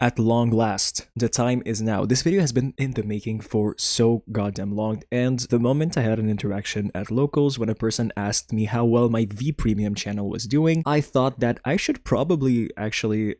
At long last, the time is now. This video has been in the making for so goddamn long, and the moment I had an interaction at locals when a person asked me how well my V Premium channel was doing, I thought that I should probably actually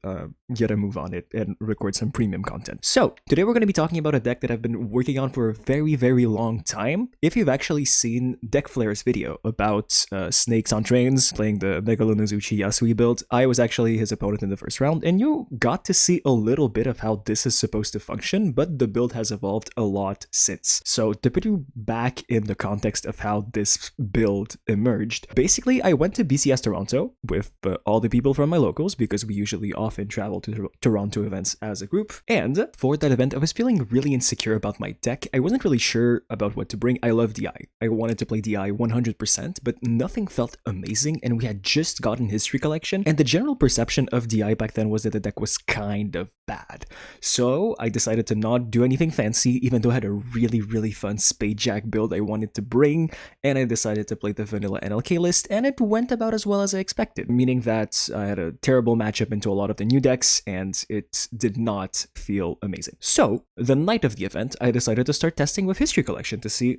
get a move on it and record some premium content. So, today we're going to be talking about a deck that I've been working on for a very long time. If you've actually seen Deck Flare's video about snakes on trains, playing the Megalonozuchi Yasui build, I was actually his opponent in the first round, and you got to see a little bit of how this is supposed to function, but the build has evolved a lot since. So to put you back in the context of how this build emerged, basically I went to BCS Toronto with all the people from my locals because we usually often travel to Toronto events as a group, and for that event I was feeling really insecure about my deck. I wasn't really sure about what to bring. I love DI. I wanted to play DI 100%, but nothing felt amazing, and we had just gotten History Collection, and the general perception of DI back then was that the deck was kind of bad. So I decided to not do anything fancy, even though I had a really fun Spade Jack build I wanted to bring, and I decided to play the vanilla NLK list, and it went about as well as I expected, meaning that I had a terrible matchup into a lot of the new decks, and it did not feel amazing. So the night of the event, I decided to start testing with History Collection to see,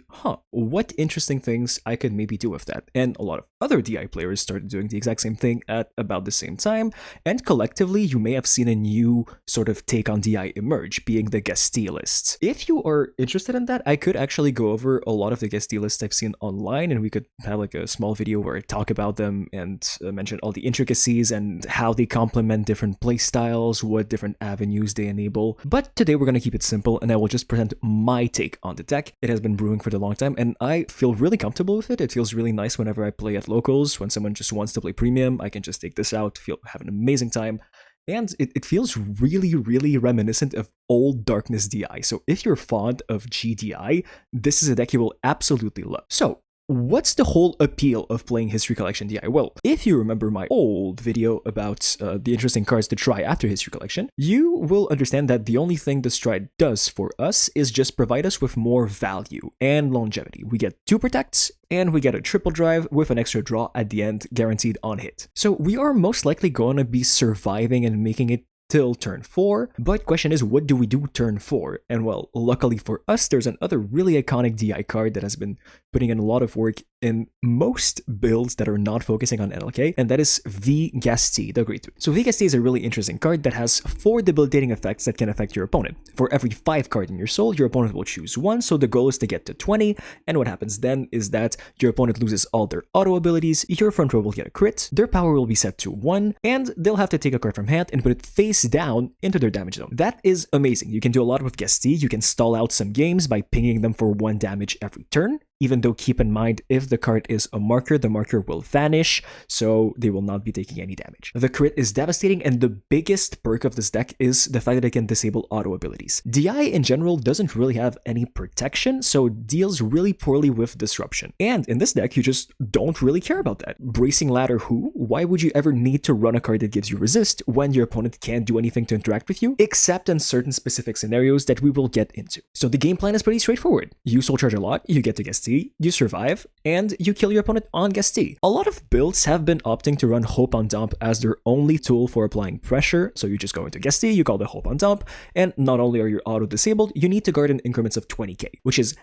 what interesting things I could maybe do with that, and a lot of other DI players started doing the exact same thing at about the same time, and collectively you may have seen a new sort of take on DI emerge, being the Gastille lists. If you are interested in that, I could actually go over a lot of the Gastille lists I've seen online, and we could have like a small video where I talk about them and mention all the intricacies and how they complement different playstyles, what different avenues they enable. But today we're going to keep it simple, and I will just present my take on the deck. It has been brewing for a long time, and I feel really comfortable with it. It feels really nice whenever I play at locals. When someone just wants to play premium, I can just take this out, have an amazing time. And it feels really reminiscent of old Darkness DI. So if you're fond of GDI, this is a deck you will absolutely love. So what's the whole appeal of playing History Collection DI? Well, if you remember my old video about the interesting cards to try after History Collection, you will understand that the only thing this stride does for us is just provide us with more value and longevity. We get 2 protects, and we get a triple drive with an extra draw at the end, guaranteed on hit. So we are most likely going to be surviving and making it till turn 4, but question is, what do we do turn 4? And well, luckily for us, there's another really iconic DI card that has been putting in a lot of work in most builds that are not focusing on NLK, and that is V Gastille, the Great 3. So V Gastille is a really interesting card that has 4 debilitating effects that can affect your opponent. For every 5 cards in your soul, your opponent will choose 1, so the goal is to get to 20, and what happens then is that your opponent loses all their auto abilities, your front row will get a crit, their power will be set to 1, and they'll have to take a card from hand and put it face down into their damage zone. That is amazing. You can do a lot with Gastille. You can stall out some games by pinging them for 1 damage every turn, even though keep in mind, if the card is a marker, the marker will vanish, so they will not be taking any damage. The crit is devastating, and the biggest perk of this deck is the fact that it can disable auto abilities. DI in general doesn't really have any protection, so deals really poorly with disruption. And in this deck, you just don't really care about that. Bracing Ladder who? Why would you ever need to run a card that gives you resist when your opponent can't do anything to interact with you, except in certain specific scenarios that we will get into. So the game plan is pretty straightforward. You soul charge a lot, you get to Gastille, you survive, and you kill your opponent on Gastille. A lot of builds have been opting to run Hope on Dump as their only tool for applying pressure, so you just go into Gastille, you call the Hope on Dump, and not only are you auto-disabled, you need to guard in increments of 20k, which is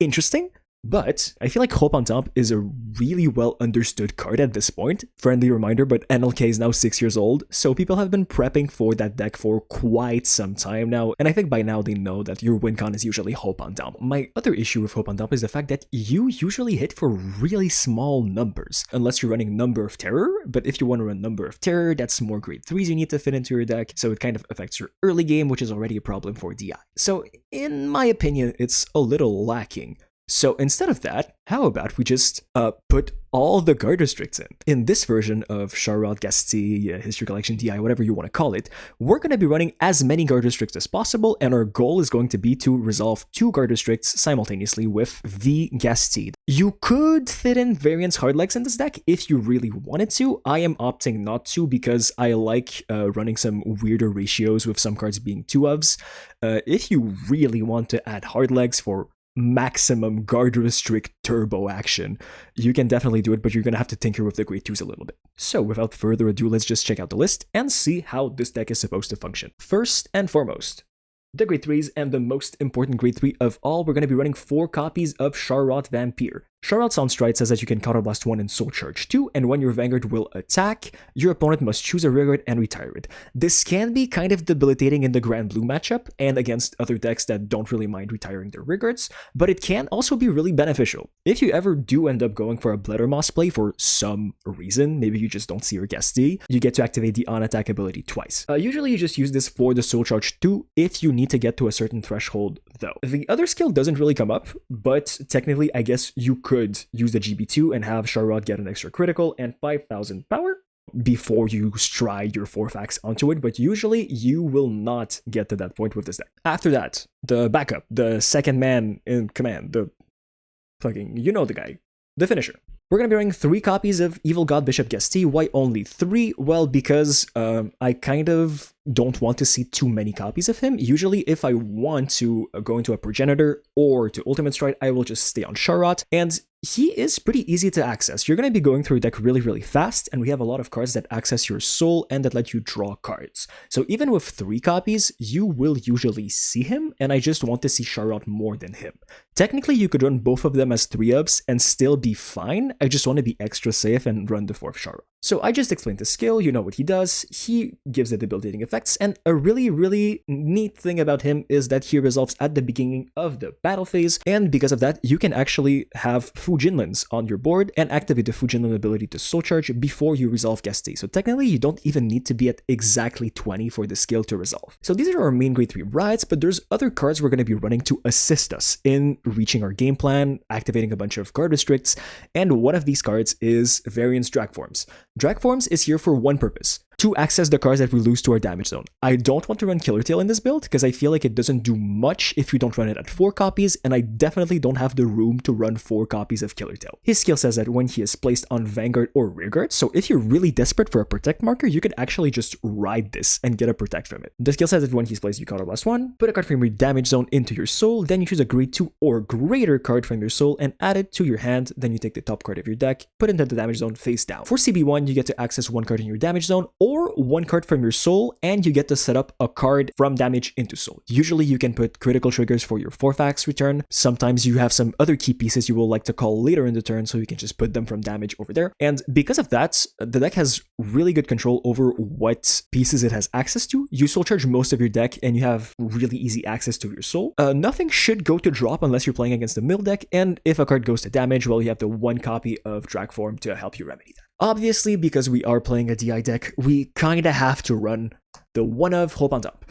interesting. But I feel like Hope on Top is a really well understood card at this point. Friendly reminder, but NLK is now 6 years old, so people have been prepping for that deck for quite some time now, and I think by now they know that your win con is usually Hope on Top. My other issue with Hope on Top is the fact that you usually hit for really small numbers, unless you're running Number of Terror, but if you want to run Number of Terror, that's more grade 3s you need to fit into your deck, so it kind of affects your early game, which is already a problem for DI. So in my opinion, it's a little lacking. So instead of that, how about we just put all the guard restricts in? In this version of Scharhrot, Gastille, History Collection, DI, whatever you want to call it, we're going to be running as many guard restricts as possible, and our goal is going to be to resolve 2 guard restricts simultaneously with V Gastille. You could fit in variance hardlegs in this deck if you really wanted to. I am opting not to because I like running some weirder ratios with some cards being 2-ofs. If you really want to add hardlegs for maximum guard restrict turbo action, you can definitely do it, but you're gonna have to tinker with the grade 2s a little bit. So without further ado, let's just check out the list and see how this deck is supposed to function. First and foremost, the grade 3s, and the most important grade 3 of all, we're going to be running 4 copies of Scharhrot Vampire. Scharhrot Soundstride says that you can counterblast 1 and soul charge 2, and when your Vanguard will attack, your opponent must choose a rearguard and retire it. This can be kind of debilitating in the Grand Blue matchup, and against other decks that don't really mind retiring their rearguards, but it can also be really beneficial. If you ever do end up going for a Blettermoss play for some reason, maybe you just don't see your Gastille, you get to activate the on-attack ability twice. Usually you just use this for the soul charge 2 if you need to get to a certain threshold though. The other skill doesn't really come up, but technically I guess you could use the GB2 and have Scharhrot get an extra critical and 5,000 power before you stride your 4-fax onto it, but usually you will not get to that point with this deck. After that, the backup, the second man in command, the fucking, you know the guy, the finisher. We're going to be running 3 copies of Evil God Bishop Gastille. Why only 3? Well, because I kind of don't want to see too many copies of him. Usually, if I want to go into a Progenitor or to Ultimate Stride, I will just stay on Scharhrot, and he is pretty easy to access. You're going to be going through a deck really, really fast, and we have a lot of cards that access your soul and that let you draw cards. So even with 3 copies, you will usually see him, and I just want to see Scharhrot more than him. Technically, you could run both of them as 3-ups and still be fine. I just want to be extra safe and run the 4th Scharhrot. So I just explained the skill, you know what he does, he gives the debilitating effects, and a really, really neat thing about him is that he resolves at the beginning of the battle phase, and because of that, you can actually have Fujinlands on your board and activate the Fujinland ability to soul charge before you resolve Gastille. So technically, you don't even need to be at exactly 20 for the skill to resolve. So these are our main grade 3 rides, but there's other cards we're going to be running to assist us in reaching our game plan, activating a bunch of guard restricts, and one of these cards is Variance Drag Forms. Drag Forms is here for one purpose: to access the cards that we lose to our damage zone. I don't want to run Killer Tail in this build because I feel like it doesn't do much if you don't run it at 4 copies, and I definitely don't have the room to run 4 copies of Killer Tail. His skill says that when he is placed on Vanguard or Rearguard, so if you're really desperate for a Protect marker, you could actually just ride this and get a Protect from it. The skill says that when he's placed, you counterblast 1, put a card from your damage zone into your soul, then you choose a grade 2 or greater card from your soul and add it to your hand, then you take the top card of your deck, put it into the damage zone face down. For CB1, you get to access 1 card in your damage zone or 1 card from your soul, and you get to set up a card from damage into soul. Usually you can put critical triggers for your 4-fax return. Sometimes you have some other key pieces you will like to call later in the turn, so you can just put them from damage over there. And because of that, the deck has really good control over what pieces it has access to. You soul charge most of your deck and you have really easy access to your soul. Nothing should go to drop unless you're playing against a mill deck, and if a card goes to damage, well, you have the 1 copy of Drag Form to help you remedy that. Obviously, because we are playing a DI deck, we kinda have to run the one of Hope on top.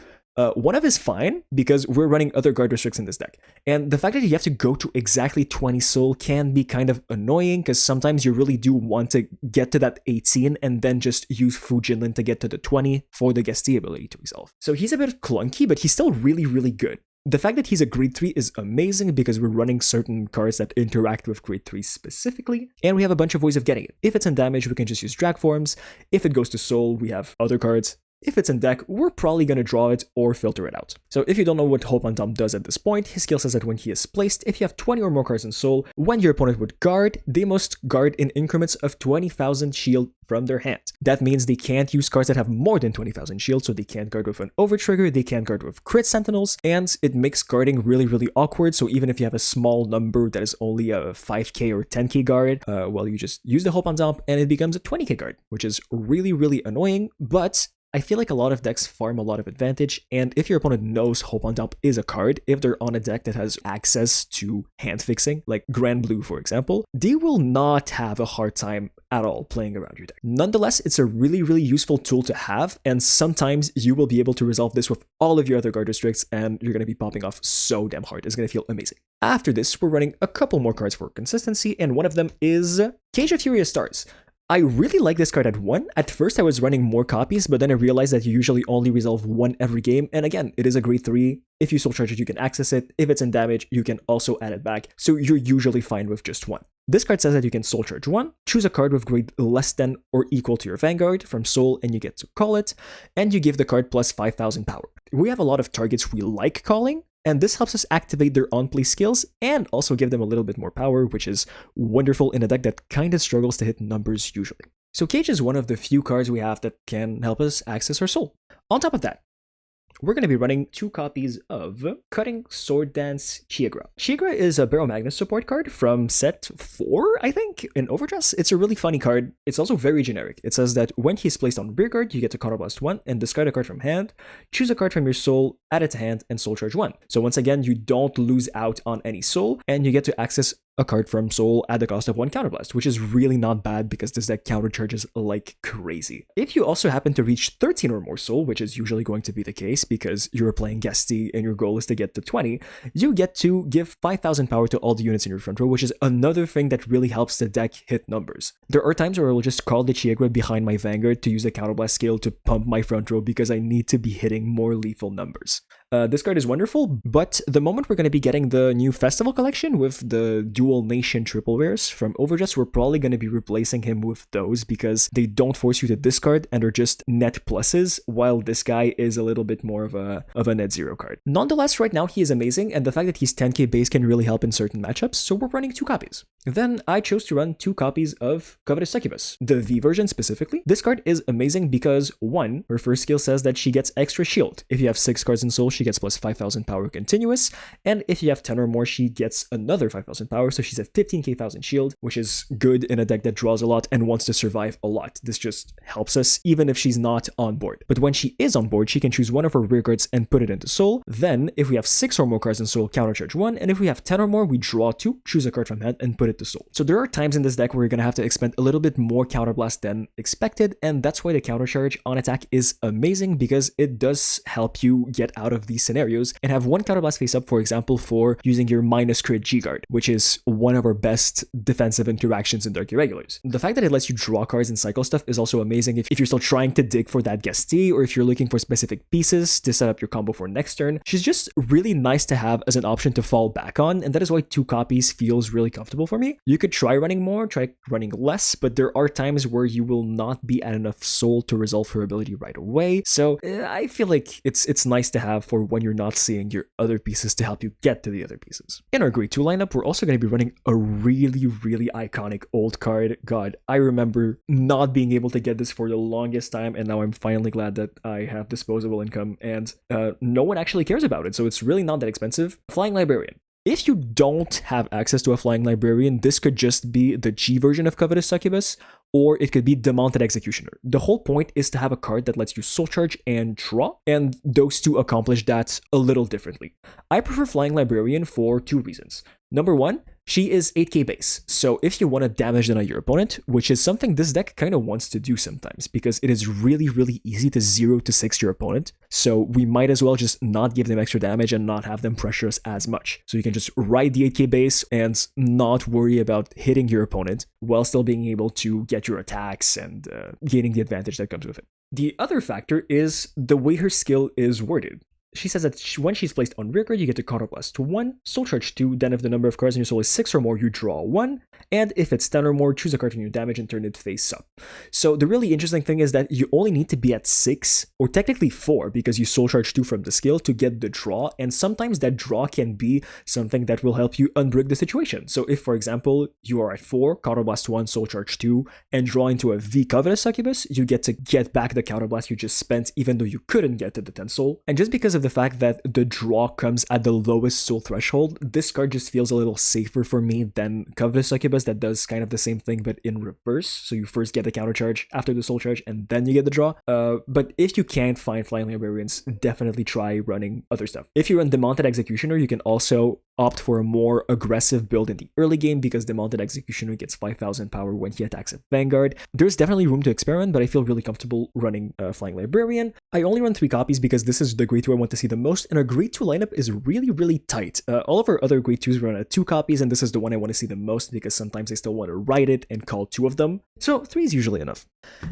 One of is fine because we're running other guard restricts in this deck. And the fact that you have to go to exactly 20 soul can be kind of annoying because sometimes you really do want to get to that 18 and then just use Fujinland to get to the 20 for the Gastille ability to resolve. So he's a bit clunky, but he's still really, really good. The fact that he's a grade 3 is amazing because we're running certain cards that interact with grade 3 specifically, and we have a bunch of ways of getting it. If it's in damage, we can just use Drag Forms. If it goes to soul, we have other cards. If it's in deck, we're probably going to draw it or filter it out. So if you don't know what Hope on Top does at this point, his skill says that when he is placed, if you have 20 or more cards in soul, when your opponent would guard, they must guard in increments of 20,000 shield from their hand. That means they can't use cards that have more than 20,000 shield, so they can't guard with an overtrigger, they can't guard with crit sentinels, and it makes guarding really, really awkward. So even if you have a small number that is only a 5k or 10k guard, well, you just use the Hope on Top and it becomes a 20k guard, which is really, really annoying, but I feel like a lot of decks farm a lot of advantage, and if your opponent knows Hope on Top is a card, if they're on a deck that has access to hand fixing, like Grand Blue for example, they will not have a hard time at all playing around your deck. Nonetheless, it's a really, really useful tool to have, and sometimes you will be able to resolve this with all of your other guard restricts, and you're going to be popping off so damn hard. It's going to feel amazing. After this, we're running a couple more cards for consistency, and one of them is Cage of Furious Stars. I really like this card at 1. At first I was running more copies, but then I realized that you usually only resolve 1 every game, and again, it is a grade 3. If you soul charge it, you can access it. If it's in damage, you can also add it back, so you're usually fine with just 1. This card says that you can soul charge 1, choose a card with grade less than or equal to your Vanguard from soul, and you get to call it, and you give the card plus 5,000 power. We have a lot of targets we like calling, and this helps us activate their on-play skills and also give them a little bit more power, which is wonderful in a deck that kind of struggles to hit numbers usually. So Cage is one of the few cards we have that can help us access our soul. On top of that, we're going to be running 2 copies of Cutting Sword Dance Chiagra. Chiagra is a Barrow Magnus support card from set 4, I think, in Overdress. It's a really funny card. It's also very generic. It says that when he's placed on rearguard, you get to Counterblast 1 and discard a card from hand, choose a card from your soul, add it to hand, and soul charge 1. So once again, you don't lose out on any soul, and you get to access a card from soul at the cost of 1 Counterblast, which is really not bad because this deck countercharges like crazy. If you also happen to reach 13 or more soul, which is usually going to be the case because you're playing Gastille and your goal is to get to 20, you get to give 5,000 power to all the units in your front row, which is another thing that really helps the deck hit numbers. There are times where I will just call the Chiagra behind my Vanguard to use the Counterblast skill to pump my front row because I need to be hitting more lethal numbers. This card is wonderful, but the moment we're going to be getting the new Festival collection with the Dual Nation triple rares from Overdress, we're probably going to be replacing him with those because they don't force you to discard and are just net pluses, while this guy is a little bit more of a net zero card. Nonetheless, right now he is amazing, and the fact that he's 10k base can really help in certain matchups, so we're running 2 copies. Then I chose to run 2 copies of Covetous Succubus, the V version specifically. This card is amazing because 1, her first skill says that she gets extra shield. If you have 6 cards in soul, she gets plus 5,000 power continuous, and if you have 10 or more, she gets another 5,000 power, so she's at 15k 1000 shield, which is good in a deck that draws a lot and wants to survive a lot. This just helps us even if she's not on board. But when she is on board, she can choose one of her rear guards and put it into soul. Then if we have 6 or more cards in soul, countercharge 1, and if we have 10 or more, we draw 2, choose a card from hand, and put it to soul. So there are times in this deck where you're going to have to expend a little bit more counterblast than expected, and that's why the countercharge on attack is amazing because it does help you get out of these scenarios and have 1 counterblast face up, for example, for using your minus crit G-Guard, which is one of our best defensive interactions in Dark Irregulars. The fact that it lets you draw cards and cycle stuff is also amazing if you're still trying to dig for that Gastille, or if you're looking for specific pieces to set up your combo for next turn. She's just really nice to have as an option to fall back on, and that is why 2 copies feels really comfortable for me. You could try running more, try running less, but there are times where you will not be at enough soul to resolve her ability right away, so I feel like it's nice to have for when you're not seeing your other pieces to help you get to the other pieces. In our grade 2 lineup, we're also going to be running a really iconic old card. God, I remember not being able to get this for the longest time, and now I'm finally glad that I have disposable income, and no one actually cares about it, so it's really not that expensive. Flying Librarian. If you don't have access to a Flying Librarian, this could just be the G version of Covetous Succubus, or it could be Demounted Executioner. The whole point is to have a card that lets you soul charge and draw, and those two accomplish that a little differently. I prefer Flying Librarian for 2 reasons. Number 1, she is 8k base, so if you want to damage deny your opponent, which is something this deck kind of wants to do sometimes, because it is really easy to 0 to 6 your opponent, so we might as well just not give them extra damage and not have them pressure us as much. So you can just ride the 8k base and not worry about hitting your opponent, while still being able to get your attacks and gaining the advantage that comes with it. The other factor is the way her skill is worded. She says that when she's placed on rearguard, you get to counterblast 1, soul charge 2, then if the number of cards in your soul is 6 or more, you draw 1, and if it's 10 or more, choose a card from your damage and turn it face up. So the really interesting thing is that you only need to be at 6, or technically 4, because you soul charge 2 from the skill to get the draw, and sometimes that draw can be something that will help you unbrick the situation. So if, for example, you are at 4, counterblast 1, soul charge 2, and draw into a V Covetous Succubus, you get to get back the counterblast you just spent, even though you couldn't get to the 10 soul. And just because of the fact that the draw comes at the lowest soul threshold, this card just feels a little safer for me than Covetous Succubus that does kind of the same thing but in reverse. So you first get the counter charge after the soul charge and then you get the draw. But if you can't find Flying Librarians, definitely try running other stuff. If you run Demounted Executioner, you can also opt for a more aggressive build in the early game because Demounted Executioner gets 5,000 power when he attacks at Vanguard. There's definitely room to experiment, but I feel really comfortable running Flying Librarian. I only run 3 copies because this is the grade 2 I want to see the most, and our grade 2 lineup is really tight. All of our other grade 2s run at 2 copies, and this is the one I want to see the most because sometimes I still want to ride it and call 2 of them. So 3 is usually enough.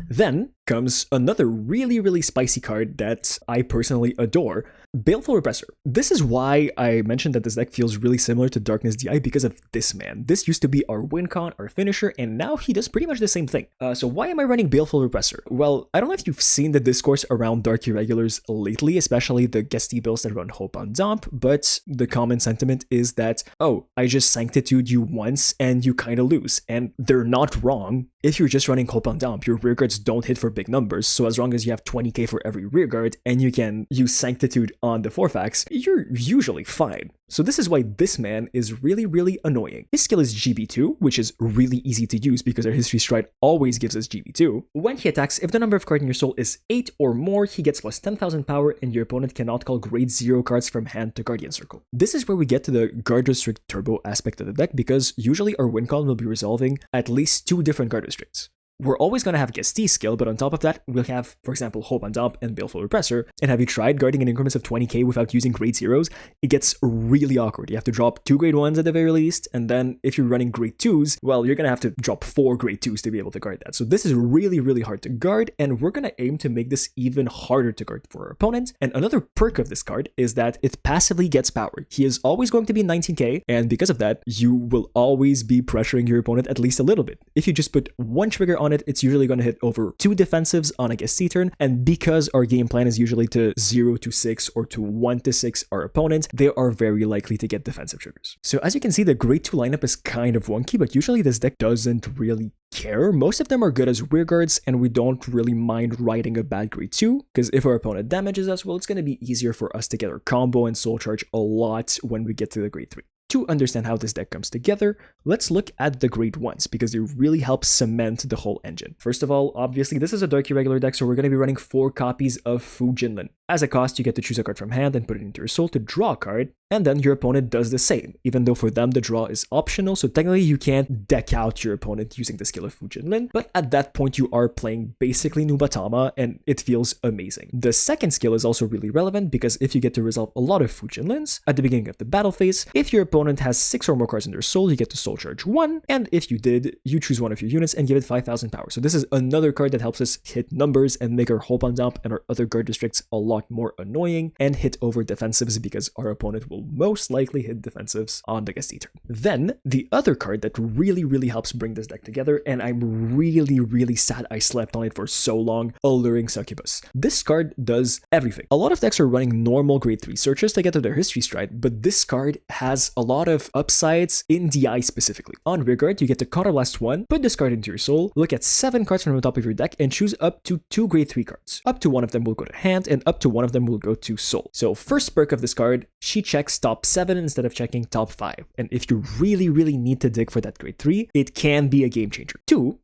Then comes another really spicy card that I personally adore, Baleful Repressor. This is why I mentioned that this deck feels really similar to Darkness DI because of this man. This used to be our win con, our finisher, and now he does pretty much the same thing. So why am I running Baleful Repressor? Well, I don't know if you've seen the discourse around Dark Irregulars lately, especially the Gastille builds that run Hope on Dump, but the common sentiment is that, oh, I just Sanctitude you once and you kinda lose. And they're not wrong. If you're just running Hope on Dump, your rearguards don't hit for big numbers, so as long as you have 20k for every rearguard and you can use Sanctitude on the 4-fax, you're usually fine. So this is why this man is really annoying. His skill is GB2, which is really easy to use because our History Stride always gives us GB2. When he attacks, if the number of cards in your soul is 8 or more, he gets plus 10,000 power and your opponent cannot call grade 0 cards from hand to Guardian Circle. This is where we get to the Guard Restrict Turbo aspect of the deck because usually our win con will be resolving at least 2 different Guard Restricts. We're always going to have Gastille skill, but on top of that, we'll have, for example, Hope on Dump and Baleful Repressor. And have you tried guarding in increments of 20k without using grade 0s? It gets really awkward. You have to drop 2 grade 1s at the very least, and then if you're running grade 2s, well, you're going to have to drop 4 grade 2s to be able to guard that. So this is really hard to guard, and we're going to aim to make this even harder to guard for our opponent. And another perk of this card is that it passively gets power. He is always going to be 19k, and because of that, you will always be pressuring your opponent at least a little bit. If you just put 1 trigger on it, it's usually going to hit over 2 defensives on a Gastille turn, and because our game plan is usually to 0 to 6 or to 1 to 6 our opponent, they are very likely to get defensive triggers. So as you can see, the grade 2 lineup is kind of wonky, but usually this deck doesn't really care. Most of them are good as rearguards, and we don't really mind riding a bad grade 2, because if our opponent damages us, well, it's going to be easier for us to get our combo and soul charge a lot when we get to the grade 3. To understand how this deck comes together, let's look at the grade 1s because they really help cement the whole engine. First of all, obviously this is a Dark Irregular deck, so we're going to be running 4 copies of Fu Jinlin. As a cost, you get to choose a card from hand and put it into your soul to draw a card, and then your opponent does the same, even though for them the draw is optional, so technically you can't deck out your opponent using the skill of Fu Jinlin, but at that point you are playing basically Nubatama, and it feels amazing. The second skill is also really relevant because if you get to resolve a lot of Fu Jinlins at the beginning of the battle phase, if your opponent has 6 or more cards in their soul, you get to soul charge 1, and if you did, you choose one of your units and give it 5,000 power. So this is another card that helps us hit numbers and make our Hope on Dump and our other guard districts a lot more annoying and hit over defensives because our opponent will most likely hit defensives on the Gastille turn. Then, the other card that really helps bring this deck together, and I'm really sad I slept on it for so long, Alluring Succubus. This card does everything. A lot of decks are running normal grade 3 searches to get to their History Stride, but this card has a lot of upsides in DI specifically. On rearguard, you get to Counterblast 1, put this card into your soul, look at 7 cards from the top of your deck, and choose up to 2 grade 3 cards. Up to 1 of them will go to hand, and up to 1 of them will go to soul. So first perk of this card, she checks top 7 instead of checking top 5. And if you really need to dig for that grade 3, it can be a game changer. 2,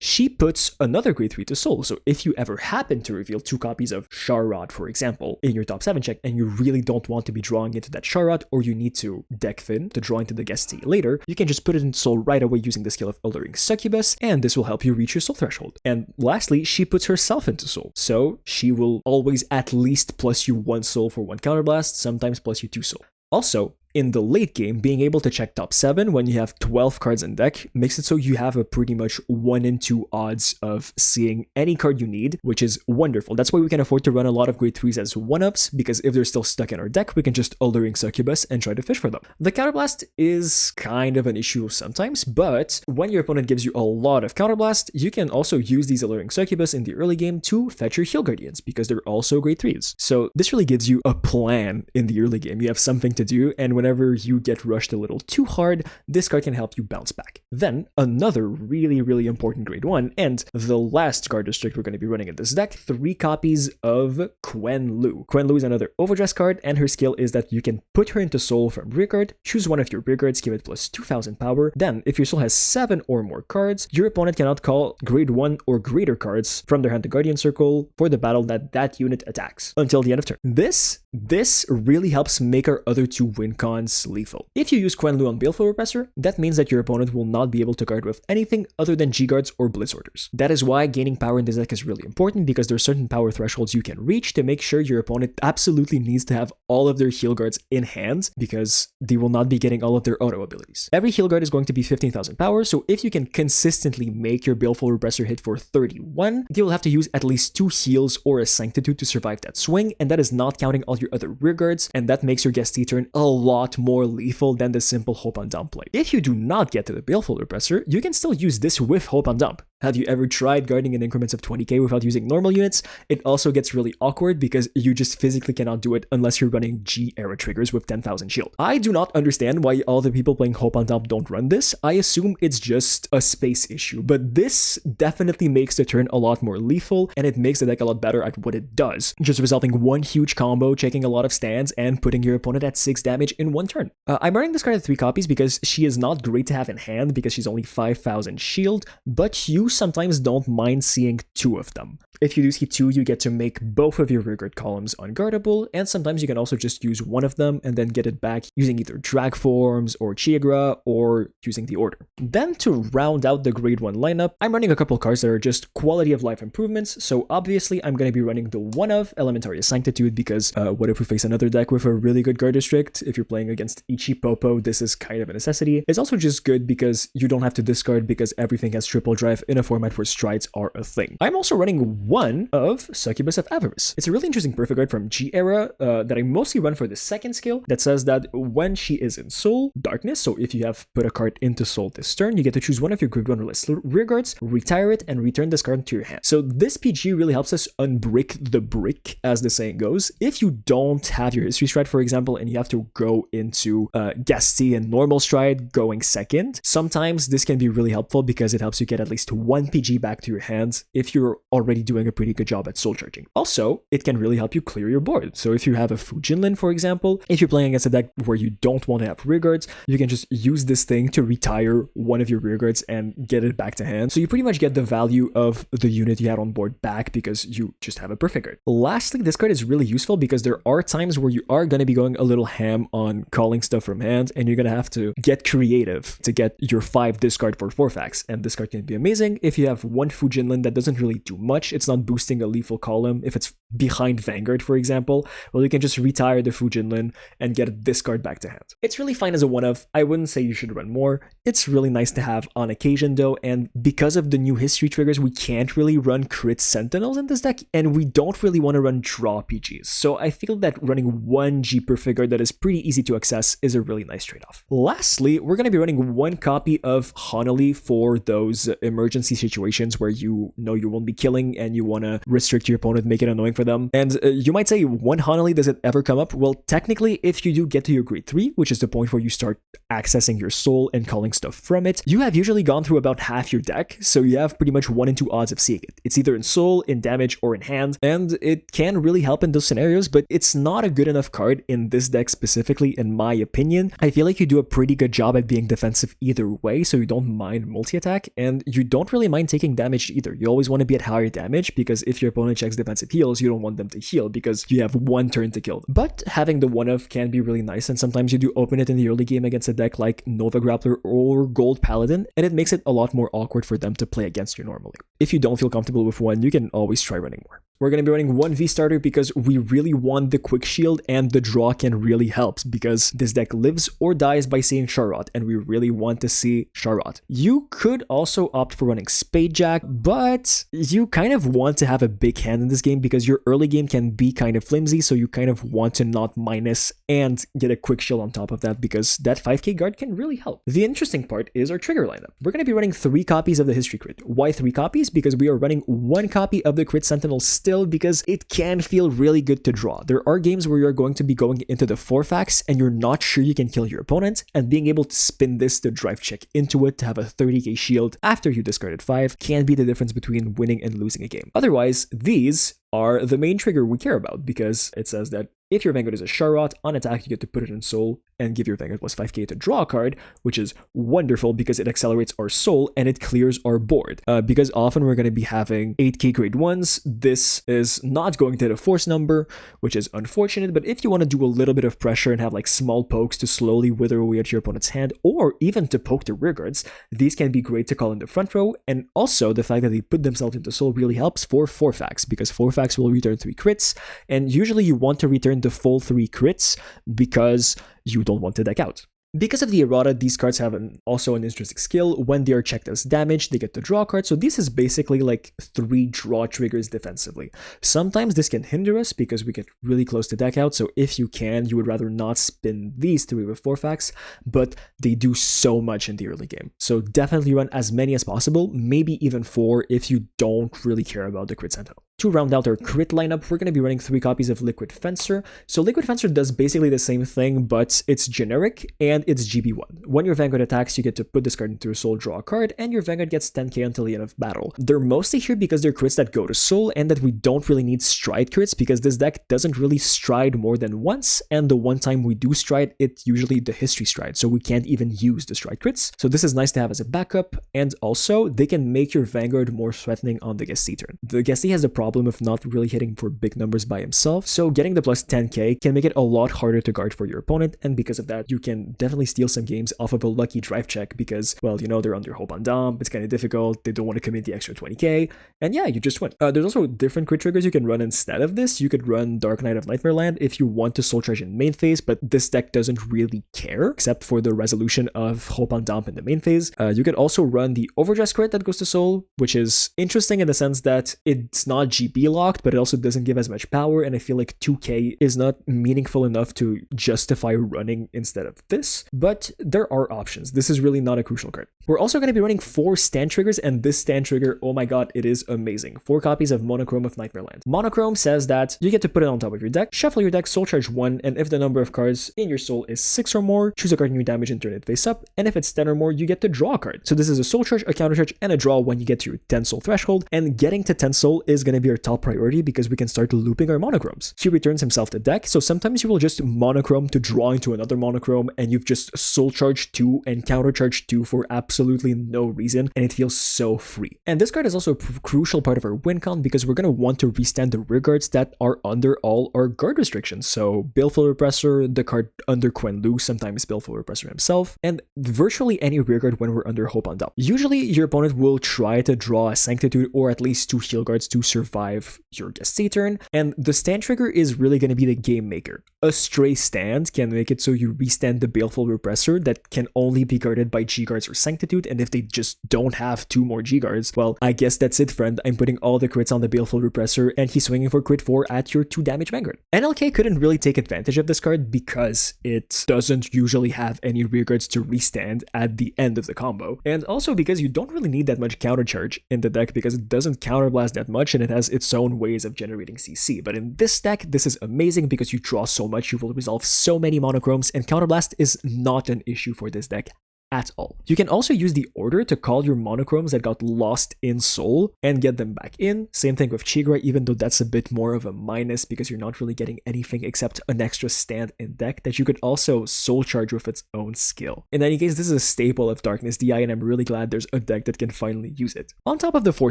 she puts another grade 3 to soul, so if you ever happen to reveal 2 copies of Scharhrot, for example, in your top 7 check, and you really don't want to be drawing into that Scharhrot, or you need to deck thin to draw into the Gastille later, you can just put it into soul right away using the skill of Alluring Succubus, and this will help you reach your soul threshold. And lastly, she puts herself into soul, so she will always at least plus you 1 soul for 1 counterblast, sometimes plus you 2 soul. Also, in the late game, being able to check top 7 when you have 12 cards in deck makes it so you have a pretty much 1 in 2 odds of seeing any card you need, which is wonderful. That's why we can afford to run a lot of grade 3s as 1-ups, because if they're still stuck in our deck, we can just Alluring Succubus and try to fish for them. The Counterblast is kind of an issue sometimes, but when your opponent gives you a lot of Counterblast, you can also use these Alluring Succubus in the early game to fetch your Heal Guardians, because they're also grade 3s. So this really gives you a plan in the early game. You have something to do, and whenever you get rushed a little too hard, this card can help you bounce back. Then, another really important grade 1, and the last guard district we're going to be running in this deck, 3 copies of Quen Lu. Quen Lu is another overdress card, and her skill is that you can put her into soul from rearguard, choose one of your rearguards, give it plus 2,000 power. Then, if your soul has 7 or more cards, your opponent cannot call grade 1 or greater cards from their hand to Guardian Circle for the battle that that unit attacks until the end of turn. This This really helps make our other two win cons lethal. If you use Quenlu on Baleful Repressor, that means that your opponent will not be able to guard with anything other than G-Guards or Blitz Orders. That is why gaining power in this deck is really important, because there are certain power thresholds you can reach to make sure your opponent absolutely needs to have all of their heal guards in hand, because they will not be getting all of their auto abilities. Every heal guard is going to be 15,000 power, so if you can consistently make your Baleful Repressor hit for 31, they will have to use at least 2 heals or a Sanctitude to survive that swing, and that is not counting all your other rear guards, and that makes your Gastille turn a lot more lethal than the simple Hope on Dump play. If you do not get to the Baleful Repressor, you can still use this with Hope on Dump. Have you ever tried guarding in increments of 20k without using normal units? It also gets really awkward because you just physically cannot do it unless you're running G-era triggers with 10,000 shield. I do not understand why all the people playing Hope on Dump don't run this. I assume it's just a space issue, but this definitely makes the turn a lot more lethal, and it makes the deck a lot better at what it does, just resulting one huge combo, checking a lot of stands, and putting your opponent at 6 damage in one turn. I'm running this card at 3 copies because she is not great to have in hand because she's only 5,000 shield, but you sometimes don't mind seeing 2 of them. If you do see 2, you get to make both of your rearguard columns unguardable, and sometimes you can also just use one of them and then get it back using either Drag Forms or Chiagra or using the Order. Then to round out the grade 1 lineup, I'm running a couple cards that are just quality of life improvements, so obviously I'm going to be running the one of Elementary Sanctitude because what if we face another deck with a really good guard district? If you're playing against Ichi Popo, this is kind of a necessity. It's also just good because you don't have to discard because everything has triple drive in a format where strides are a thing. I'm also running one of Succubus of Avarice. It's a really interesting perfect card from G-Era that I mostly run for the second skill that says that when she is in Soul, Darkness, so if you have put a card into Soul this turn, you get to choose one of your grade 1 or less rearguards, retire it, and return this card to your hand. So this PG really helps us unbrick the brick, as the saying goes. If you don't have your history stride, for example, and you have to go into Gastille and normal stride going second, sometimes this can be really helpful because it helps you get at least 1 PG back to your hands if you're already doing a pretty good job at soul charging. Also, it can really help you clear your board. So if you have a Fujinlin, for example, if you're playing against a deck where you don't want to have rearguards, you can just use this thing to retire one of your rearguards and get it back to hand. So you pretty much get the value of the unit you had on board back because you just have a perfect card. Lastly, this card is really useful because there are times where you are going to be going a little ham on calling stuff from hand, and you're going to have to get creative to get your 5 discard for 4 facts. And this card can be amazing if you have one Fujinlin that doesn't really do much. It's not boosting a lethal column. If it's behind Vanguard, for example, well, you can just retire the Fujinlin and get this card back to hand. It's really fine as a one-of. I wouldn't say you should run more. It's really nice to have on occasion though, and because of the new history triggers, we can't really run crit sentinels in this deck, and we don't really want to run draw PGs. So I feel that running one G per figure that is pretty easy to access is a really nice trade-off. Lastly, we're going to be running one copy of Honolly for those emergency situations where you know you won't be killing and you want to restrict your opponent, make it annoying for them. And you might say, one Honolly, does it ever come up? Well, technically, if you do get to your grade 3, which is the point where you start accessing your soul and calling stuff from it, you have usually gone through about half your deck, so you have pretty much 1 in 2 odds of seeing it. It's either in soul, in damage, or in hand, and it can really help in those scenarios, but it's not a good enough card in this deck specifically, in my opinion. I feel like you do a pretty good job at being defensive either way, so you don't mind multi-attack, and you don't really mind taking damage either. You always want to be at higher damage, because if your opponent checks defensive heals, you don't want them to heal, because you have 1 turn to kill them. But having the one-of can be really nice, and sometimes you do open it in the early game against a deck like Nova Grappler or Gold Paladin, and it makes it a lot more awkward for them to play against you normally. If you don't feel comfortable with one, you can always try running more. We're going to be running one V starter because we really want the quick shield, and the draw can really help because this deck lives or dies by seeing Scharhrot, and we really want to see Scharhrot. You could also opt for running Spade Jack, but you kind of want to have a big hand in this game because your early game can be kind of flimsy, so you kind of want to not minus and get a quick shield on top of that because that 5k guard can really help. The interesting part is our trigger lineup. We're going to be running 3 copies of the History Crit. Why 3 copies? Because we are running 1 copy of the Crit Sentinel still, because it can feel really good to draw. There are games where you're going to be going into the 4 facts and you're not sure you can kill your opponent, and being able to spin this to drive check into it to have a 30k shield after you discarded 5 can be the difference between winning and losing a game. Otherwise, these are the main trigger we care about because it says that if your Vanguard is a Scharhrot, on attack you get to put it in Soul and give your Vanguard plus 5k to draw a card, which is wonderful because it accelerates our Soul and it clears our board. Because often we're going to be having 8k grade 1s, this is not going to hit a force number, which is unfortunate, but if you want to do a little bit of pressure and have like small pokes to slowly wither away at your opponent's hand, or even to poke the rearguards, these can be great to call in the front row. And also the fact that they put themselves into Soul really helps for 4-fax, because 4-fax will return 3 crits, and usually you want to return the full 3 crits because you don't want to deck out. Because of the errata, these cards have also an intrinsic skill. When they are checked as damage, they get to draw a card. So this is basically like 3 draw triggers defensively. Sometimes this can hinder us because we get really close to deck out. So if you can, you would rather not spin these 3 with 4-fax, but they do so much in the early game. So definitely run as many as possible, maybe even 4 if you don't really care about the crit sentinel. To round out our crit lineup, we're going to be running 3 copies of Liquid Fencer. So Liquid Fencer does basically the same thing, but it's generic and it's GB1. When your Vanguard attacks, you get to put this card into your Soul, draw a card, and your Vanguard gets 10k until the end of battle. They're mostly here because they're crits that go to Soul and that we don't really need stride crits because this deck doesn't really stride more than once, and the one time we do stride, it's usually the history stride, so we can't even use the stride crits. So this is nice to have as a backup, and also they can make your Vanguard more threatening on the Gastille turn. The Gastille has the problem of not really hitting for big numbers by himself, so getting the plus 10k can make it a lot harder to guard for your opponent, and because of that, you can definitely steal some games off of a lucky drive check because, well, you know, they're under hope on dump, it's kind of difficult, they don't want to commit the extra 20k, and yeah, you just win. There's also different crit triggers you can run instead of this. You could run Dark Knight of Nightmareland if you want to Soul Charge in main phase, but this deck doesn't really care, except for the resolution of hope on dump in the main phase. You could also run the Overdress crit that goes to Soul, which is interesting in the sense that it's not GB locked, but it also doesn't give as much power, and I feel like 2k is not meaningful enough to justify running instead of this, but there are options. This is really not a crucial card. We're also going to be running 4 stand triggers, and this stand trigger, oh my god, it is amazing. 4 copies of Monochrome of Nightmareland. Monochrome says that you get to put it on top of your deck, shuffle your deck, Soul Charge 1, and if the number of cards in your Soul is 6 or more, choose a card new damage and turn it face up, and if it's 10 or more, you get to draw a card. So this is a Soul Charge, a Counter Charge, and a draw when you get to your 10 Soul threshold, and getting to 10 Soul is going to be our top priority because we can start looping our Monochromes. He returns himself to deck, so sometimes you will just Monochrome to draw into another Monochrome, and you've just Soul Charge 2 and Counter Charge 2 for absolutely no reason, and it feels so free. And this card is also a crucial part of our win con because we're going to want to restand the rearguards that are under all our guard restrictions. So Baleful Repressor, the card under Quen Lu, sometimes Baleful Repressor himself, and virtually any rearguard when we're under hope on dump. Usually your opponent will try to draw a Sanctitude or at least 2 Shield Guards to survive your Gastille turn, and the stand trigger is really going to be the game maker. A stray stand can make it so you restand the Baleful Repressor that can only be guarded by G Guards or Sanctitude, and if they just don't have 2 more G Guards, well, I guess that's it, friend. I'm putting all the crits on the Baleful Repressor, and he's swinging for crit 4 at your 2 damage Vanguard. NLK couldn't really take advantage of this card because it doesn't usually have any rearguards to restand at the end of the combo, and also because you don't really need that much counter charge in the deck because it doesn't counterblast that much and it has its own ways of generating CC. But in this deck, this is amazing because you draw so much, you will resolve so many monochromes, and counterblast is not an issue for this deck at all. You can also use the order to call your monochromes that got lost in Soul and get them back in. Same thing with Chigra, even though that's a bit more of a minus because you're not really getting anything except an extra stand in deck that you could also Soul Charge with its own skill. In any case, this is a staple of Darkness DI, and I'm really glad there's a deck that can finally use it. On top of the 4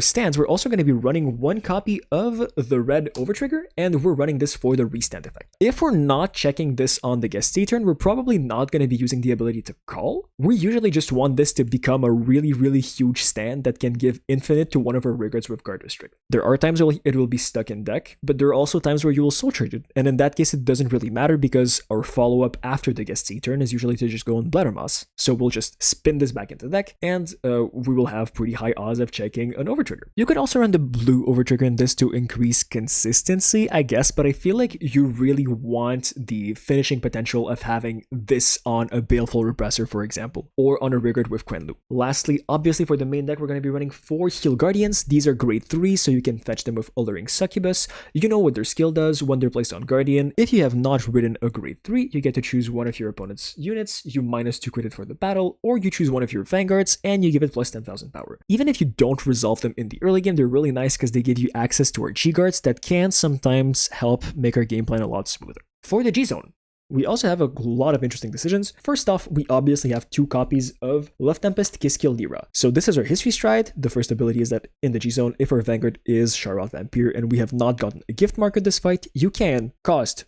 stands, we're also going to be running 1 copy of the red Overtrigger, and we're running this for the restand effect. If we're not checking this on the Gastille turn, we're probably not going to be using the ability to call. We usually just want this to become a really huge stand that can give infinite to one of our rearguards with guard restrict. There are times where it will be stuck in deck, but there are also times where you will Soul Charge it, and in that case it doesn't really matter because our follow-up after the Gastille turn is usually to just go on Blathermoss. So we'll just spin this back into deck, and we will have pretty high odds of checking an Overtrigger. You could also run the blue Overtrigger in this to increase consistency, I guess, but I feel like you really want the finishing potential of having this on a Baleful Repressor, for example, or on a rearguard with Quen Lu. Lastly, obviously for the main deck, we're going to be running 4 Heal Guardians. These are grade 3, so you can fetch them with Alluring Succubus. You know what their skill does when they're placed on Guardian. If you have not ridden a grade 3, you get to choose one of your opponent's units, you -2 crit it for the battle, or you choose one of your Vanguards and you give it plus 10,000 power. Even if you don't resolve them in the early game, they're really nice because they give you access to our G Guards that can sometimes help make our game plan a lot smoother. For the G-Zone, we also have a lot of interesting decisions. First off, we obviously have 2 copies of Love Tempest Gastille Deck. So this is our History Stride. The first ability is that in the G-Zone, if our Vanguard is Scharhrot Vampire and we have not gotten a gift marker this fight, you can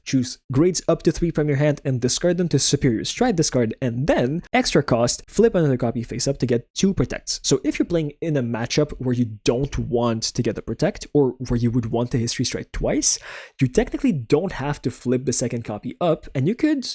choose grades up to 3 from your hand and discard them to Superior Stride discard, and then extra cost, flip another copy face up to get 2 protects. So if you're playing in a matchup where you don't want to get the protect or where you would want the History Stride twice, you technically don't have to flip the second copy up, and you could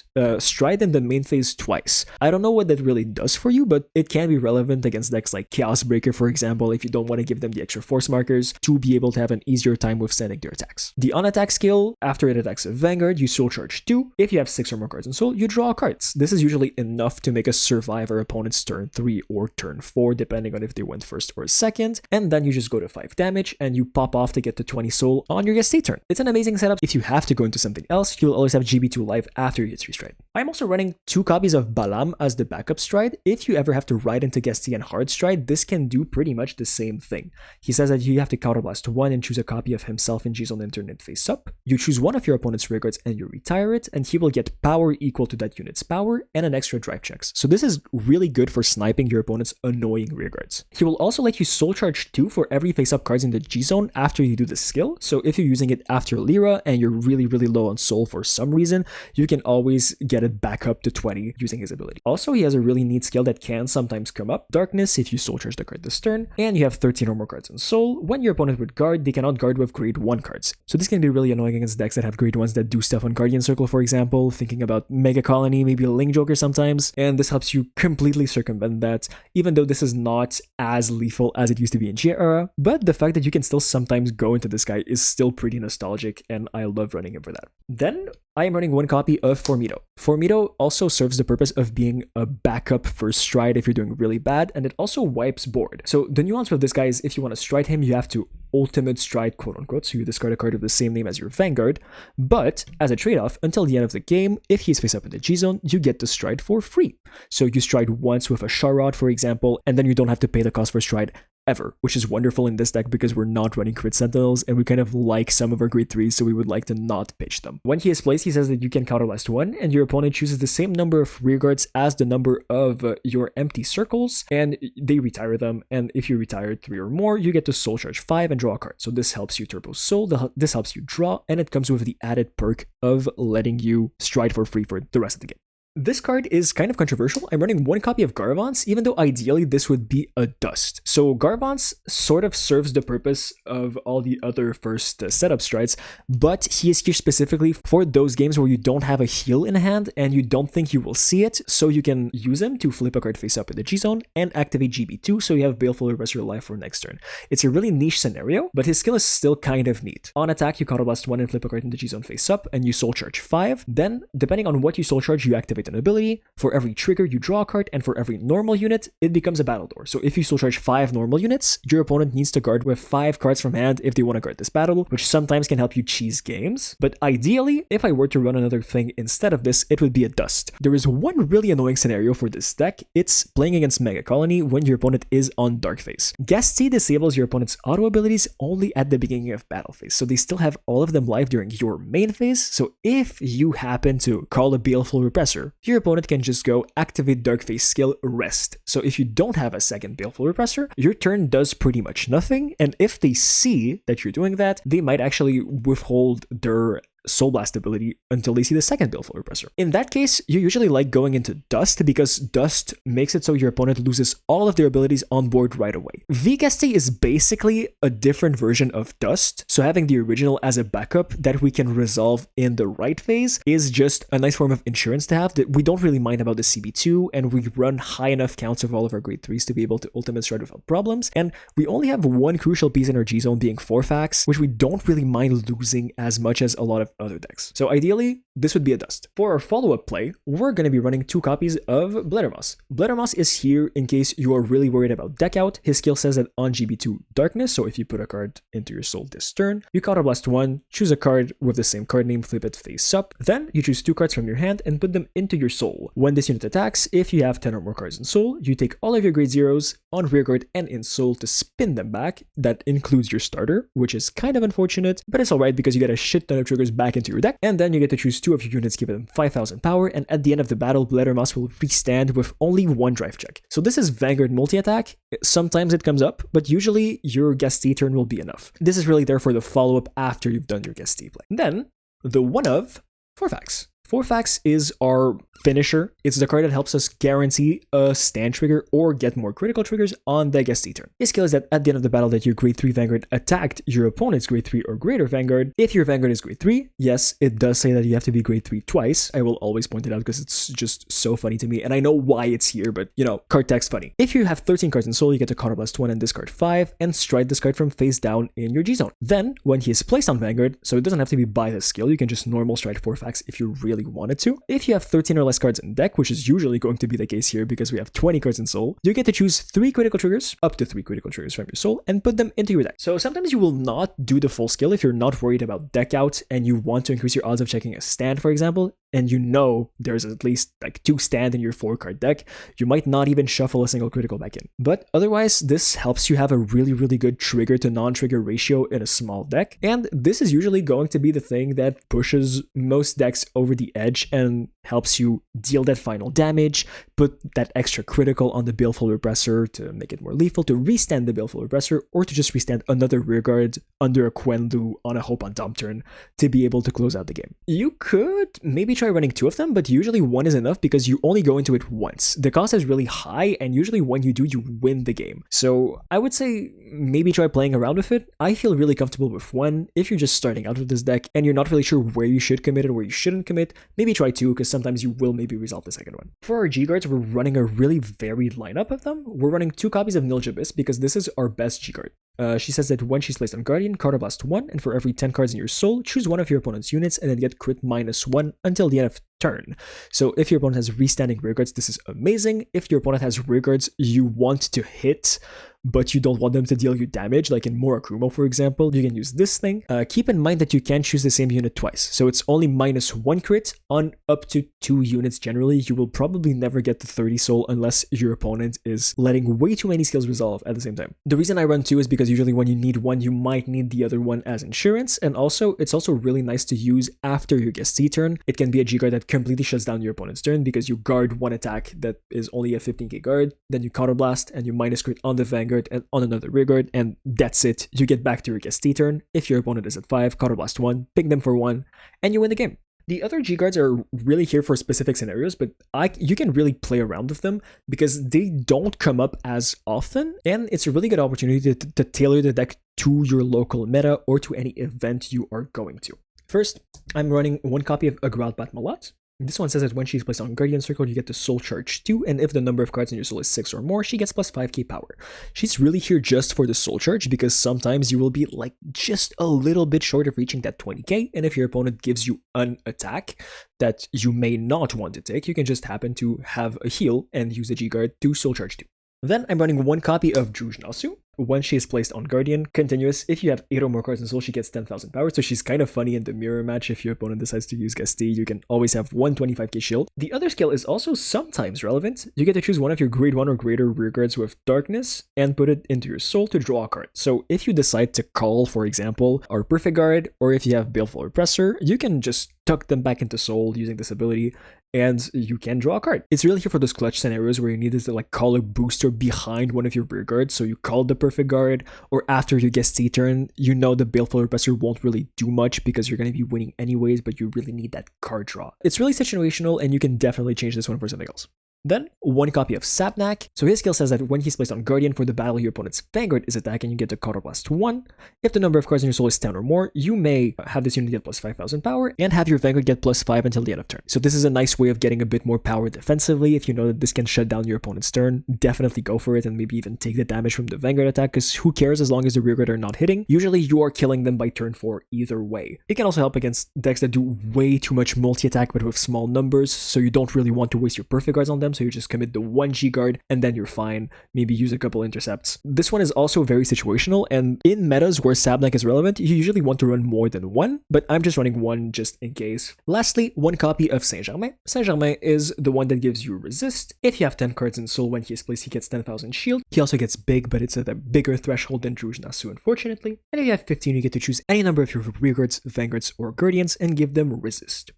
stride in the main phase twice. I don't know what that really does for you, but it can be relevant against decks like Chaos Breaker, for example, if you don't want to give them the extra force markers to be able to have an easier time withstanding their attacks. The on-attack skill, after it attacks a Vanguard, you soul charge 2. If you have 6 or more cards in soul, you draw cards. This is usually enough to make us survive our opponent's turn 3 or turn 4, depending on if they went first or second, and then you just go to 5 damage and you pop off to get to 20 soul on your Gastille turn. It's an amazing setup. If you have to go into something else, you'll always have GB2 live after your History Stride. I'm also running 2 copies of Balam as the backup stride. If you ever have to ride into Gastille and hard stride, this can do pretty much the same thing. He says that you have to counterblast 1 and choose a copy of himself in G-Zone internet face up. You choose one of your opponent's rear guards and you retire it, and he will get power equal to that unit's power and an extra drive checks. So this is really good for sniping your opponent's annoying rear guards. He will also let you soul charge 2 for every face up cards in the G-Zone after you do the skill. So if you're using it after Lyra and you're really low on soul for some reason, you can always get it back up to 20 using his ability. Also, he has a really neat skill that can sometimes come up, Darkness, if you soul charge the card this turn, and you have 13 or more cards in soul. When your opponent would guard, they cannot guard with grade 1 cards. So this can be really annoying against decks that have grade 1s that do stuff on Guardian Circle, for example, thinking about Mega Colony, maybe a Link Joker sometimes, and this helps you completely circumvent that, even though this is not as lethal as it used to be in G era, but the fact that you can still sometimes go into this guy is still pretty nostalgic, and I love running him for that. Then I am running 1 copy of Formido. Formido also serves the purpose of being a backup first stride if you're doing really bad, and it also wipes board. So the nuance with this guy is if you want to stride him, you have to ultimate stride, quote unquote, so you discard a card of the same name as your Vanguard, but as a trade-off, until the end of the game, if he's face up in the G-Zone, you get to stride for free. So you stride once with a Scharhrot, for example, and then you don't have to pay the cost for stride ever, which is wonderful in this deck because we're not running crit sentinels and we kind of like some of our grade 3s, so we would like to not pitch them. When he is placed, he says that you can counterblast 1 and your opponent chooses the same number of rear guards as the number of your empty circles, and they retire them, and if you retire 3 or more, you get to soul charge 5 and draw a card. So this helps you turbo soul, this helps you draw, and it comes with the added perk of letting you stride for free for the rest of the game. This card is kind of controversial. I'm running 1 copy of Gharvans, even though ideally this would be a dust. So Gharvans sort of serves the purpose of all the other first setup strides, but he is here specifically for those games where you don't have a heal in hand and you don't think you will see it, so you can use him to flip a card face up in the G-Zone and activate GB2 so you have Baleful Repressor life for next turn. It's a really niche scenario, but his skill is still kind of neat. On attack, you counterblast 1 and flip a card in the G-Zone face up, and you soul charge 5. Then, depending on what you soul charge, you activate an ability. For every trigger, you draw a card, and for every normal unit, it becomes a battle door. So if you soul charge 5 normal units, your opponent needs to guard with 5 cards from hand if they want to guard this battle, which sometimes can help you cheese games. But ideally, if I were to run another thing instead of this, it would be a dust. There is one really annoying scenario for this deck. It's playing against Mega Colony when your opponent is on Dark Phase. Gastille disables your opponent's auto abilities only at the beginning of battle phase, so they still have all of them live during your main phase. So if you happen to call a Baleful Repressor, your opponent can just go activate Dark Phase skill rest. So if you don't have a second Baleful Repressor, your turn does pretty much nothing, and if they see that you're doing that, they might actually withhold their Soul Blast ability until they see the second Baleful Repressor. In that case, you usually like going into Dust because Dust makes it so your opponent loses all of their abilities on board right away. V-Gastille is basically a different version of Dust, so having the original as a backup that we can resolve in the right phase is just a nice form of insurance to have. That we don't really mind about the CB2, and we run high enough counts of all of our grade 3s to be able to ultimate stride without problems, and we only have one crucial piece in our G-Zone being 4-fax, which we don't really mind losing as much as a lot of other decks. So ideally, this would be a dust. For our follow-up play, we're going to be running 2 copies of Bledermoss. Bledermoss is here in case you are really worried about deck out. His skill says that on GB2 Darkness, so if you put a card into your soul this turn, you counterblast 1, choose a card with the same card name, flip it face up, then you choose 2 cards from your hand and put them into your soul. When this unit attacks, if you have 10 or more cards in soul, you take all of your grade 0s on rearguard and in soul to spin them back. That includes your starter, which is kind of unfortunate, but it's alright because you get a shit ton of triggers back into your deck, and then you get to choose 2 of your units, give them 5,000 power, and at the end of the battle, Blettermouse will restand with only 1 drive check. So this is Vanguard multi-attack. Sometimes it comes up, but usually your Gastille turn will be enough. This is really there for the follow-up after you've done your Gastille play. And then, the one of Forfax. Forfax is our finisher. It's the card that helps us guarantee a stand trigger or get more critical triggers on the Gastille turn. His skill is that at the end of the battle that your grade 3 Vanguard attacked your opponent's grade 3 or greater Vanguard. If your Vanguard is grade 3, yes, it does say that you have to be grade 3 twice. I will always point it out because it's just so funny to me, and I know why it's here, but you know, card text funny. If you have 13 cards in soul, you get to counterblast 1 and discard 5, and stride this card from face down in your G-zone. Then, when he is placed on Vanguard, so it doesn't have to be by his skill, you can just normal stride Forfax if you really wanted to. If you have 13 or less cards in deck, which is usually going to be the case here because we have 20 cards in soul, you get to choose 3 critical triggers, up to 3 critical triggers from your soul, and put them into your deck. So sometimes you will not do the full skill if you're not worried about deck out and you want to increase your odds of checking a stand, for example, and you know there's at least like 2 stand in your 4-card deck. You might not even shuffle a single critical back in. But otherwise, this helps you have a really good trigger to non-trigger ratio in a small deck, and this is usually going to be the thing that pushes most decks over the edge and helps you deal that final damage, put that extra critical on the Baleful Repressor to make it more lethal, to restand the Baleful Repressor, or to just restand another rearguard under a Quenlu on a Hope on Dump turn to be able to close out the game. You could maybe try running 2 of them, but usually 1 is enough because you only go into it once. The cost is really high, and usually when you do, you win the game. So I would say maybe try playing around with it. I feel really comfortable with 1. If you're just starting out with this deck and you're not really sure where you should commit and where you shouldn't commit, maybe try 2 because sometimes you will maybe resolve the second one. For our G-Guards, we're running a really varied lineup of them. We're running 2 copies of Nilj Abyss because this is our best G-Guard. She says that when she's placed on Guardian, counterblast 1, and for every 10 cards in your soul, choose one of your opponent's units and then get crit -1 until the end of turn. So if your opponent has restanding rearguards, this is amazing. If your opponent has rearguards you want to hit, but you don't want them to deal you damage, like in Murakumo, for example, you can use this thing. Keep in mind that you can't choose the same unit twice, so it's only -1 crit on up to 2 units generally. You will probably never get to 30 soul unless your opponent is letting way too many skills resolve at the same time. The reason I run 2 is because usually when you need one, you might need the other one as insurance, and also it's also really nice to use after your Gastille turn. It can be a G-Guard that completely shuts down your opponent's turn because you guard 1 attack that is only a 15k guard, then you counterblast and you -crit on the Vanguard and on another rearguard, and that's it. You get back to your Gastille turn. If your opponent is at 5, counterblast 1, pick them for 1, and you win the game. The other G-Guards are really here for specific scenarios, but you can really play around with them because they don't come up as often, and it's a really good opportunity to tailor the deck to your local meta or to any event you are going to. First, I'm running 1 copy of Agralpat Malat. This one says that when she's placed on Guardian Circle, you get to Soul Charge 2, and if the number of cards in your soul is 6 or more, she gets plus 5k power. She's really here just for the Soul Charge, because sometimes you will be like just a little bit short of reaching that 20k, and if your opponent gives you an attack that you may not want to take, you can just happen to have a heal and use the G-Guard to Soul Charge 2. Then I'm running 1 copy of Jujnasu. When she is placed on Guardian, continuous, if you have 8 or more cards in soul, she gets 10,000 power, so she's kind of funny in the mirror match. If your opponent decides to use Gastille, you can always have 125k shield. The other skill is also sometimes relevant. You get to choose one of your grade 1 or greater rearguards with darkness and put it into your soul to draw a card. So if you decide to call, for example, our Perfect Guard, or if you have Baleful Repressor, you can just tuck them back into soul using this ability, and you can draw a card. It's really here for those clutch scenarios where you need to like call a booster behind one of your rear guards, so you call the Perfect Guard, or after your Gastille turn, you know the Baleful Repressor won't really do much because you're going to be winning anyways, but you really need that card draw. It's really situational, and you can definitely change this one for something else. Then, 1 copy of Sapnak. So his skill says that when he's placed on Guardian for the battle, your opponent's Vanguard is attacking, you get to counterblast 1. If the number of cards in your soul is 10 or more, you may have this unit get plus 5,000 power, and have your Vanguard get plus 5 until the end of turn. So this is a nice way of getting a bit more power defensively. If you know that this can shut down your opponent's turn, definitely go for it, and maybe even take the damage from the Vanguard attack, because who cares as long as the rearguard are not hitting? Usually you are killing them by turn 4 either way. It can also help against decks that do way too much multi-attack but with small numbers, so you don't really want to waste your Perfect Guards on them. them, so you just commit the 1G guard and then you're fine. Maybe use a couple intercepts. This one is also very situational, and in metas where Sablank is relevant, you usually want to run more than one, but I'm just running one just in case. Lastly, one copy of Saint-Germain. Saint-Germain is the one that gives you resist. If you have 10 cards in Soul when he is placed, he gets 10,000 shield. He also gets big, but it's at a bigger threshold than Druj Nasu, unfortunately. And if you have 15, you get to choose any number of your rearguards, vanguards, or guardians and give them resist.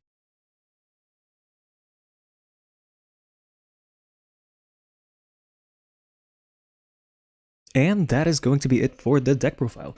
And that is going to be it for the deck profile.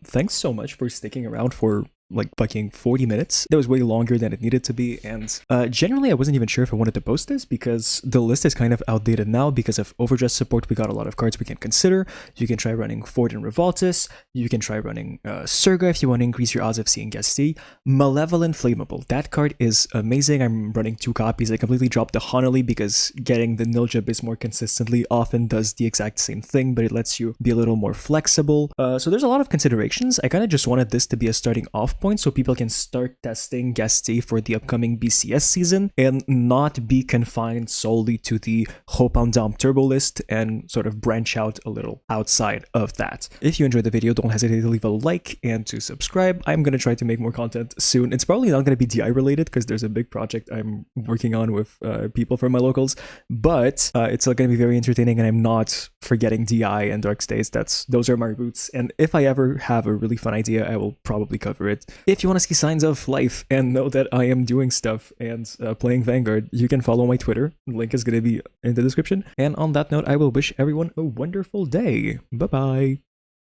Thanks so much for sticking around for like fucking 40 minutes. That was way longer than it needed to be, and generally I wasn't even sure if I wanted to post this because the list is kind of outdated now because of overdress support. We got a lot of cards we can consider. You can try running Ford and Revoltus. You can try running Surga if you want to increase your odds of seeing Gastille. Malevolent Flammable. That card is amazing. I'm running 2 copies. I completely dropped the Honolly because getting the Nilja Abyss more consistently often does the exact same thing, but it lets you be a little more flexible. So there's a lot of considerations. I kind of just wanted this to be a starting off point so people can start testing Gastille for the upcoming BCS season and not be confined solely to the Hopandam Turbo list and sort of branch out a little outside of that. If you enjoyed the video, don't hesitate to leave a like and to subscribe. I'm going to try to make more content soon. It's probably not going to be DI related because there's a big project I'm working on with people from my locals, but it's still going to be very entertaining, and I'm not forgetting DI and Dark States. Those are my roots, and if I ever have a really fun idea, I will probably cover it. If you want to see signs of life and know that I am doing stuff and playing Vanguard, you can follow my Twitter. Link is going to be in the description. And on that note, I will wish everyone a wonderful day. Bye-bye.